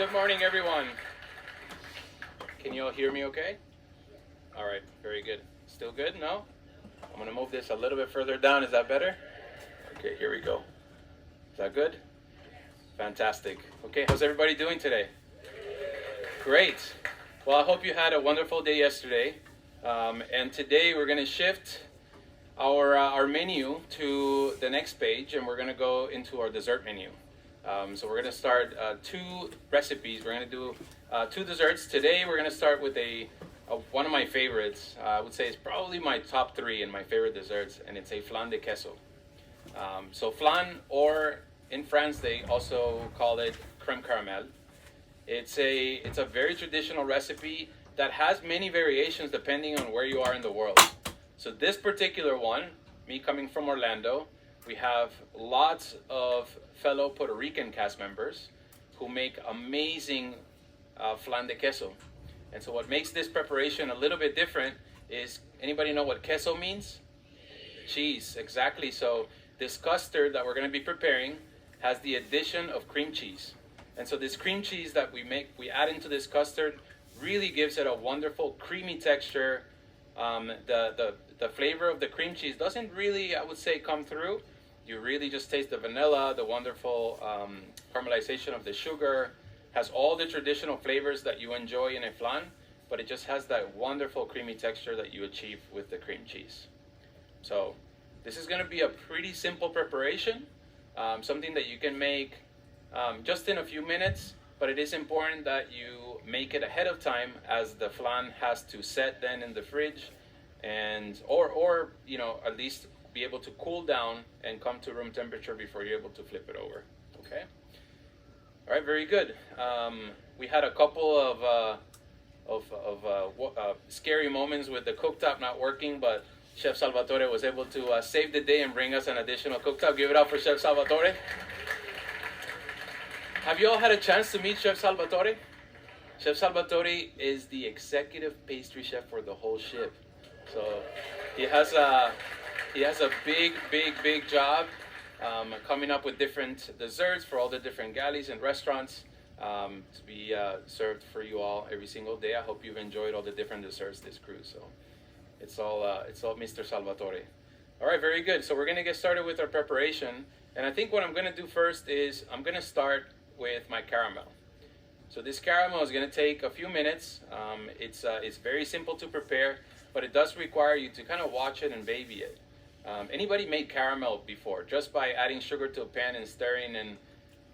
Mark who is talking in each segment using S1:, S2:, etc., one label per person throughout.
S1: Good morning, everyone. Can you all hear me okay? All right, very good. Still good? No? I'm going to move this a little bit further down. Is that better? Okay, here we go. Is that good? Fantastic. Okay, how's everybody doing today? Great. Well, I hope you had a wonderful day yesterday. And today we're going to shift our menu to the next page, and we're going to go into our dessert menu. So we're going to start two recipes. We're going to do two desserts. Today we're going to start with one of my favorites. I would say it's probably my top three in my favorite desserts, and it's a flan de queso. So flan, or in France they also call it creme caramel. It's a very traditional recipe that has many variations depending on where you are in the world. So this particular one, me coming from Orlando, we have lots of fellow Puerto Rican cast members who make amazing flan de queso. And so what makes this preparation a little bit different is, anybody know what queso means? Cheese, exactly. So this custard that we're going to be preparing has the addition of cream cheese. And so this cream cheese that we add into this custard really gives it a wonderful creamy texture. The flavor of the cream cheese doesn't really, I would say, come through. You really just taste the vanilla, the wonderful caramelization of the sugar. Has all the traditional flavors that you enjoy in a flan, but it just has that wonderful creamy texture that you achieve with the cream cheese. So this is going to be a pretty simple preparation, something that you can make just in a few minutes, but it is important that you make it ahead of time, as the flan has to set then in the fridge, and or at least be able to cool down and come to room temperature before you're able to flip it over. Okay. All right. Very good. We had a couple of scary moments with the cooktop not working, but Chef Salvatore was able to save the day and bring us an additional cooktop. Give it up for Chef Salvatore. Have you all had a chance to meet Chef Salvatore? Chef Salvatore is the executive pastry chef for the whole ship. So he has a big job coming up with different desserts for all the different galleys and restaurants to be served for you all every single day. I hope you've enjoyed all the different desserts this cruise. So it's all Mr. Salvatore. All right, very good. So we're going to get started with our preparation. And I think what I'm going to do first is I'm going to start with my caramel. So this caramel is going to take a few minutes. It's very simple to prepare, but it does require you to kind of watch it and baby it. Anybody made caramel before, just by adding sugar to a pan and stirring? And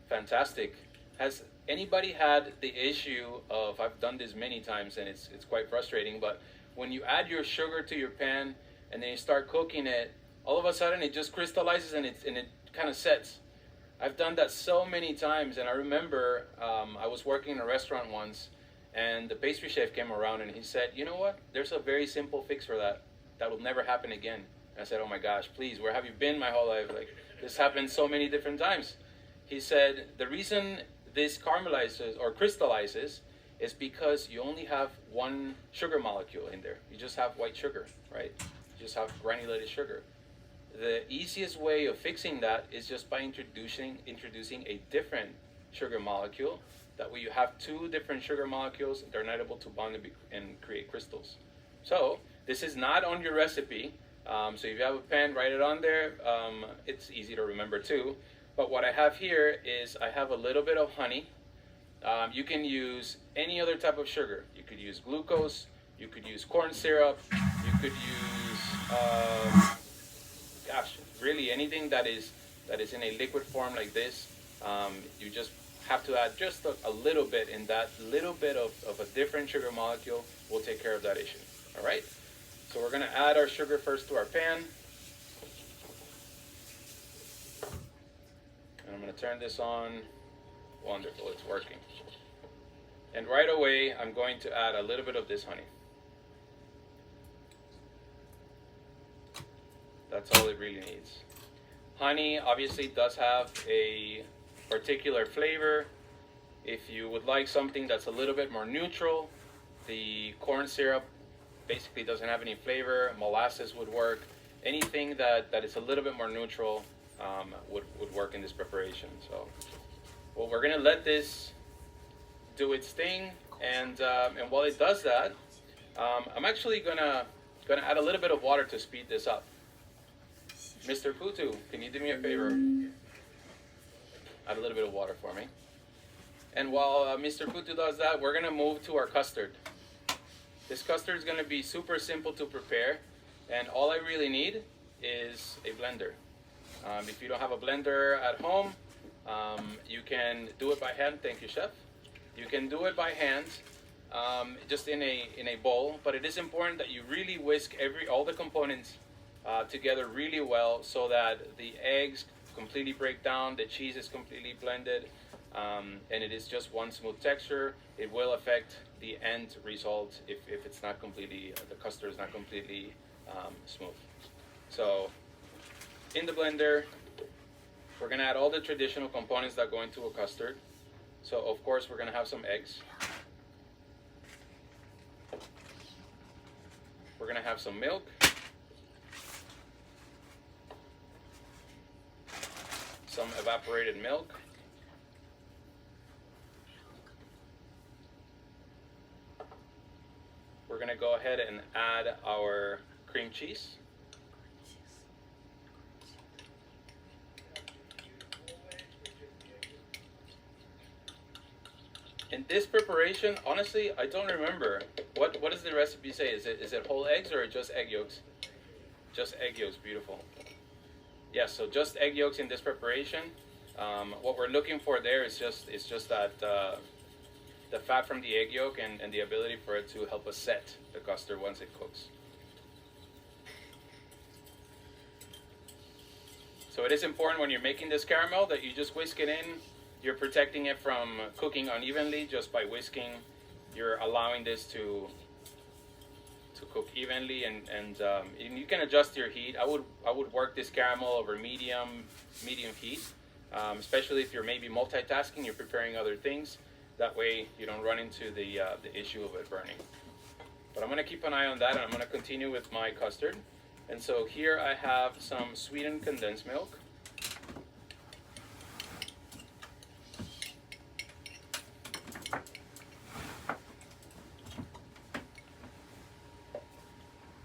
S1: fantastic. Has anybody had the issue of, I've done this many times and it's quite frustrating, but when you add your sugar to your pan and then you start cooking it, all of a sudden it just crystallizes and it kind of sets. I've done that so many times, and I remember I was working in a restaurant once, and the pastry chef came around and he said, you know what, there's a very simple fix for that. That will never happen again. And I said, oh my gosh, please, where have you been my whole life? Like, this happens so many different times. He said, the reason this caramelizes or crystallizes is because you only have one sugar molecule in there. You just have white sugar, right? You just have granulated sugar. The easiest way of fixing that is just by introducing a different sugar molecule. That way you have two different sugar molecules, they're not able to bond and create crystals. So this is not on your recipe. So if you have a pen, write it on there. It's easy to remember too. But what I have here is I have a little bit of honey. You can use any other type of sugar. You could use glucose, you could use corn syrup, you could use really anything that is in a liquid form like this. You just have to add just a little bit, and that little bit of a different sugar molecule will take care of that issue. All right, so we're going to add our sugar first to our pan, and I'm going to turn this on. Wonderful, it's working. And right away I'm going to add a little bit of this honey. That's all it really needs. Honey obviously does have a particular flavor. If you would like something that's a little bit more neutral, the corn syrup basically doesn't have any flavor. Molasses would work. Anything that is a little bit more neutral would work in this preparation. So, well, we're gonna let this do its thing, and while it does that, I'm actually gonna add a little bit of water to speed this up. Mr. Putu, can you do me a favor? Add a little bit of water for me. And while Mr. Putu does that, we're gonna move to our custard. This custard is gonna be super simple to prepare, and all I really need is a blender. If you don't have a blender at home, you can do it by hand. Thank you, chef. You can do it by hand, just in a bowl. But it is important that you really whisk all the components together really well, so that the eggs completely break down, the cheese is completely blended, and it is just one smooth texture. It will affect the end result if it's not completely, the custard is not completely smooth. So in the blender, we're gonna add all the traditional components that go into a custard. So of course we're gonna have some eggs. We're gonna have some milk. Some evaporated milk. We're gonna go ahead and add our cream cheese. In this preparation, honestly, I don't remember. What does the recipe say? Is it whole eggs or just egg yolks? Just egg yolks, beautiful. Yes, so just egg yolks in this preparation. What we're looking for there is just that the fat from the egg yolk and the ability for it to help us set the custard once it cooks. So it is important when you're making this caramel that you just whisk it in. You're protecting it from cooking unevenly just by whisking. You're allowing this to cook evenly, and you can adjust your heat. I would work this caramel over medium heat, especially if you're maybe multitasking, you're preparing other things. That way you don't run into the issue of it burning. But I'm going to keep an eye on that, and I'm going to continue with my custard. And so here I have some sweetened condensed milk.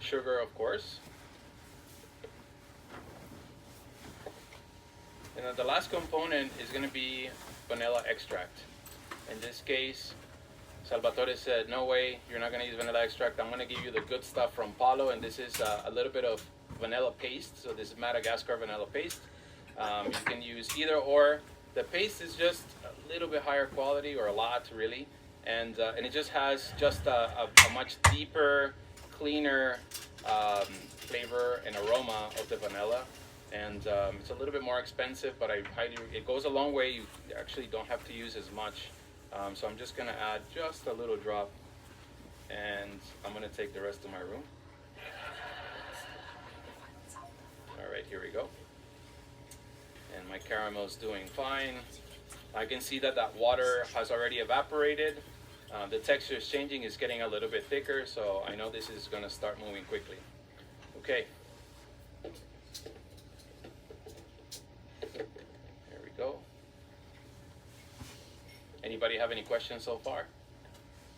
S1: Sugar, of course. And then the last component is going to be vanilla extract. In this case, Salvatore said, no way, you're not going to use vanilla extract. I'm going to give you the good stuff from Palo, and this is a little bit of vanilla paste. So this is Madagascar vanilla paste. You can use either or. The paste is just a little bit higher quality, or a lot really, and it just has just a much deeper, cleaner flavor and aroma of the vanilla, and it's a little bit more expensive, but it goes a long way. You actually don't have to use as much, so I'm just gonna add just a little drop, and I'm gonna take the rest of my room. All right, here we go. And my caramel is doing fine. I can see that water has already evaporated. The texture is changing, it's getting a little bit thicker, so I know this is going to start moving quickly. Okay. There we go. Anybody have any questions so far?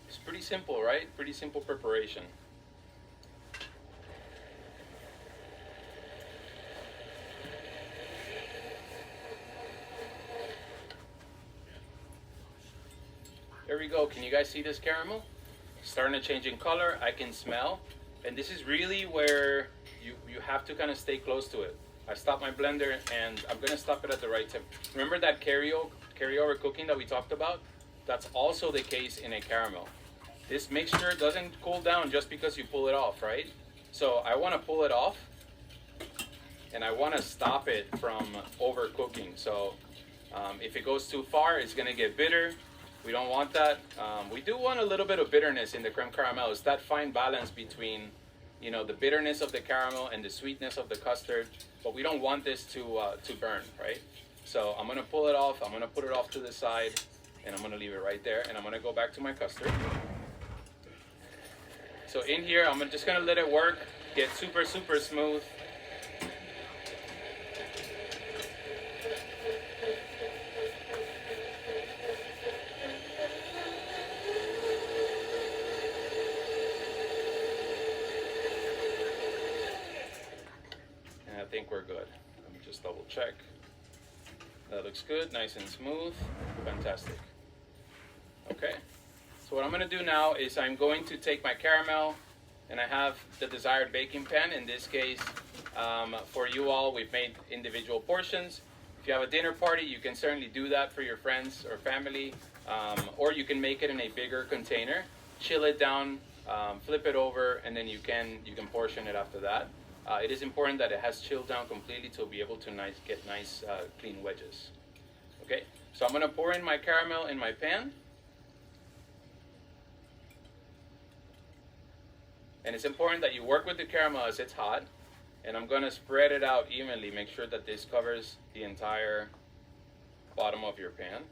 S1: It's pretty simple, right? Pretty simple preparation. There we go. Can you guys see this caramel? Starting to change in color. I can smell. And this is really where you have to kind of stay close to it. I stopped my blender, and I'm going to stop it at the right temp. Remember that carryover cooking that we talked about? That's also the case in a caramel. This mixture doesn't cool down just because you pull it off, right? So I want to pull it off, and I want to stop it from overcooking. So if it goes too far, it's going to get bitter. We don't want that. We do want a little bit of bitterness in the creme caramel. It's that fine balance between, the bitterness of the caramel and the sweetness of the custard. But we don't want this to burn, right? So I'm gonna pull it off. I'm gonna put it off to the side, and I'm gonna leave it right there. And I'm gonna go back to my custard. So in here, I'm just gonna let it work, get super, super smooth. think we're good. Let me just double check. That looks good, nice and smooth, fantastic. Okay, so what I'm gonna do now is I'm going to take my caramel, and I have the desired baking pan. In this case, for you all, we've made individual portions. If you have a dinner party, you can certainly do that for your friends or family, or you can make it in a bigger container, chill it down, flip it over, and then you can portion it after that. It is important that it has chilled down completely to be able to get nice clean wedges. Okay, so I'm gonna pour in my caramel in my pan. And it's important that you work with the caramel as it's hot. And I'm going to spread it out evenly. Make sure that this covers the entire bottom of your pan.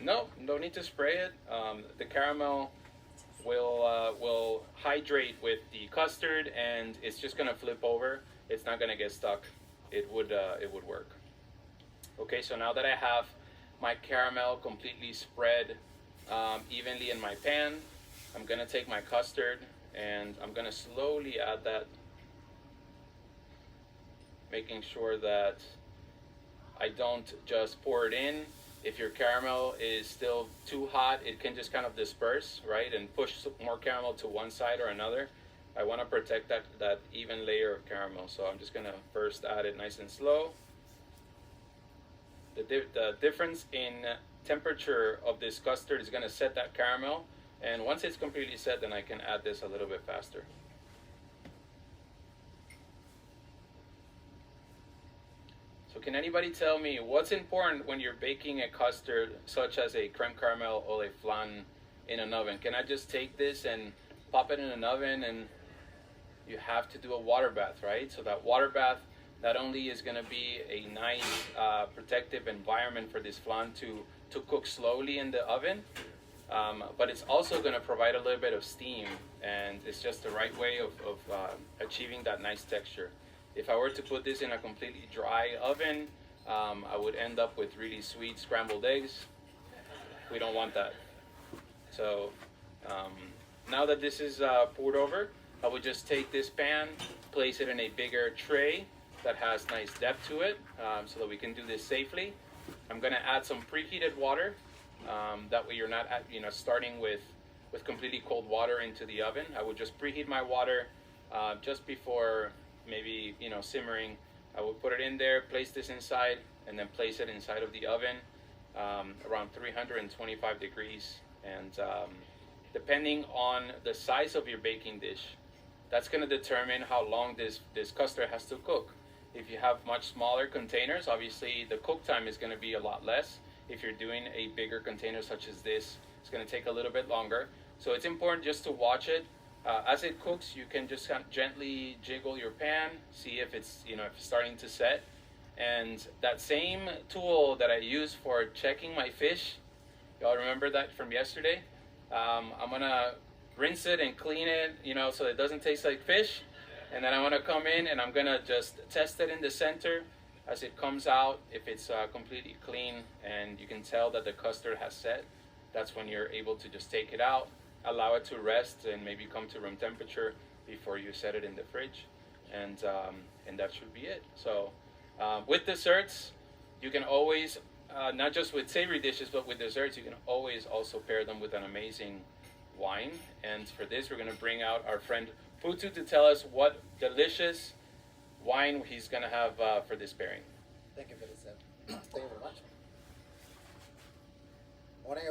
S1: No, don't need to spray it. The caramel will hydrate with the custard, and it's just going to flip over. It's not going to get stuck. It would work. Okay, so now that I have my caramel completely spread evenly in my pan, I'm gonna take my custard and I'm gonna slowly add that, making sure that I don't just pour it in. If your caramel is still too hot, it can just kind of disperse, right, and push more caramel to one side or another. I want to protect that even layer of caramel, so I'm just gonna first add it nice and slow. The difference in temperature of this custard is going to set that caramel, and once it's completely set, then I can add this a little bit faster. So can anybody tell me what's important when you're baking a custard such as a creme caramel or a flan in an oven? Can I just take this and pop it in an oven, and you have to do a water bath, right? So that water bath not only is going to be a nice protective environment for this flan to cook slowly in the oven, but it's also going to provide a little bit of steam, and it's just the right way of achieving that nice texture. If I were to put this in a completely dry oven, I would end up with really sweet scrambled eggs. We don't want that. So now that this is poured over, I would just take this pan, place it in a bigger tray that has nice depth to it, so that we can do this safely. I'm going to add some preheated water. That way you're not starting with completely cold water into the oven. I would just preheat my water just before maybe simmering. I would put it in there, place this inside, and then place it inside of the oven around 325 degrees. And depending on the size of your baking dish, that's going to determine how long this custard has to cook. If you have much smaller containers, obviously the cook time is going to be a lot less. If you're doing a bigger container such as this, it's going to take a little bit longer. So it's important just to watch it. As it cooks, you can just kind of gently jiggle your pan, see if it's if it's starting to set. And that same tool that I use for checking my fish, y'all remember that from yesterday? I'm going to rinse it and clean it, so it doesn't taste like fish. And then I'm going to come in and I'm going to just test it in the center as it comes out. If it's completely clean and you can tell that the custard has set, that's when you're able to just take it out, allow it to rest, and maybe come to room temperature before you set it in the fridge. And that should be it. So with desserts, you can always, not just with savory dishes, but with desserts, you can always also pair them with an amazing wine. And for this, we're going to bring out our friend Putu to tell us what delicious wine he's going to have for this pairing.
S2: Thank you for this. Thank you very much. Morning,